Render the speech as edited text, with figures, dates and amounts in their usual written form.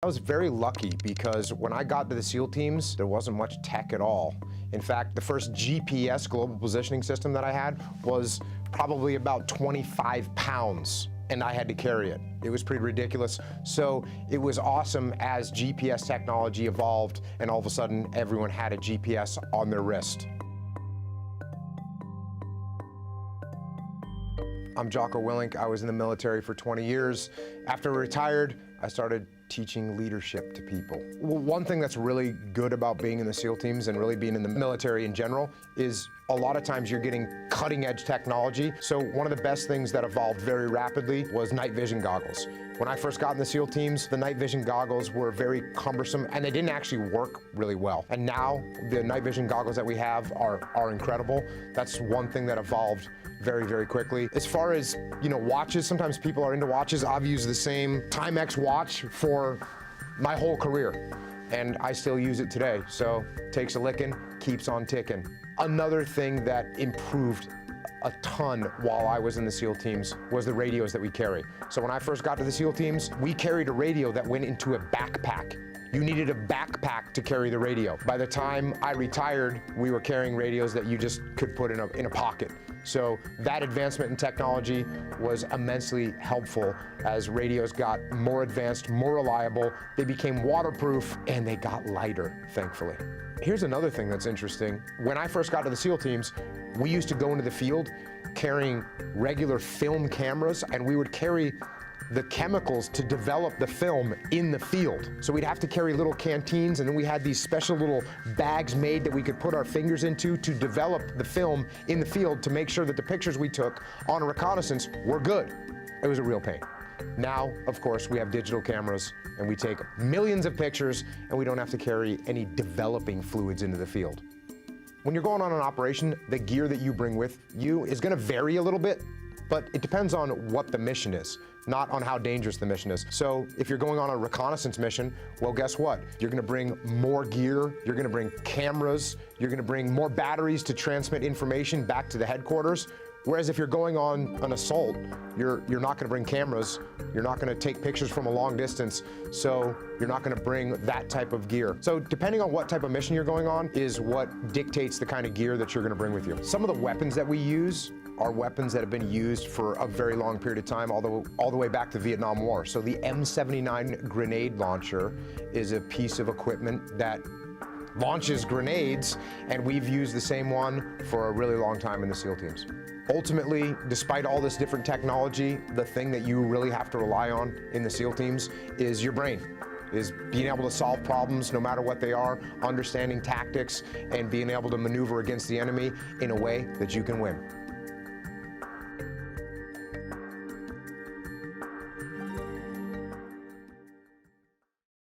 I was very lucky because when I got to the SEAL teams, there wasn't much tech at all. In fact, the first GPS global positioning system that I had was probably about 25 pounds, and I had to carry it. It was pretty ridiculous. So it was awesome as GPS technology evolved, and all of a sudden, everyone had a GPS on their wrist. I'm Jocko Willink. I was in the military for 20 years. After I retired, I started teaching leadership to people. Well, one thing that's really good about being in the SEAL teams and really being in the military in general is a lot of times you're getting cutting edge technology. So one of the best things that evolved very rapidly was night vision goggles. When I first got in the SEAL teams, the night vision goggles were very cumbersome and they didn't actually work really well. And now the night vision goggles that we have are incredible. That's one thing that evolved very, very quickly. As far as, watches, sometimes people are into watches. I've used the same Timex watch for my whole career, and I still use it today. So takes a licking, keeps on ticking. Another thing that improved a ton while I was in the SEAL teams was the radios that we carry. So when I first got to the SEAL teams, we carried a radio that went into a backpack. You needed a backpack to carry the radio. By the time I retired, we were carrying radios that you just could put in a pocket. So that advancement in technology was immensely helpful as radios got more advanced, more reliable, they became waterproof, and they got lighter, thankfully. Here's another thing that's interesting. When I first got to the SEAL teams, we used to go into the field carrying regular film cameras, and we would carry the chemicals to develop the film in the field. So we'd have to carry little canteens, and then we had these special little bags made that we could put our fingers into to develop the film in the field to make sure that the pictures we took on a reconnaissance were good. It was a real pain. Now, of course, we have digital cameras and we take millions of pictures and we don't have to carry any developing fluids into the field. When you're going on an operation, the gear that you bring with you is gonna vary a little bit, but it depends on what the mission is, not on how dangerous the mission is. So if you're going on a reconnaissance mission, well, guess what? You're gonna bring more gear, you're gonna bring cameras, you're gonna bring more batteries to transmit information back to the headquarters. Whereas if you're going on an assault, you're not gonna bring cameras, you're not gonna take pictures from a long distance, so you're not gonna bring that type of gear. So depending on what type of mission you're going on is what dictates the kind of gear that you're gonna bring with you. Some of the weapons that we use are weapons that have been used for a very long period of time, all the way back to the Vietnam War. So the M79 grenade launcher is a piece of equipment that launches grenades, and we've used the same one for a really long time in the SEAL teams. Ultimately, despite all this different technology, the thing that you really have to rely on in the SEAL teams is your brain, is being able to solve problems no matter what they are, understanding tactics, and being able to maneuver against the enemy in a way that you can win.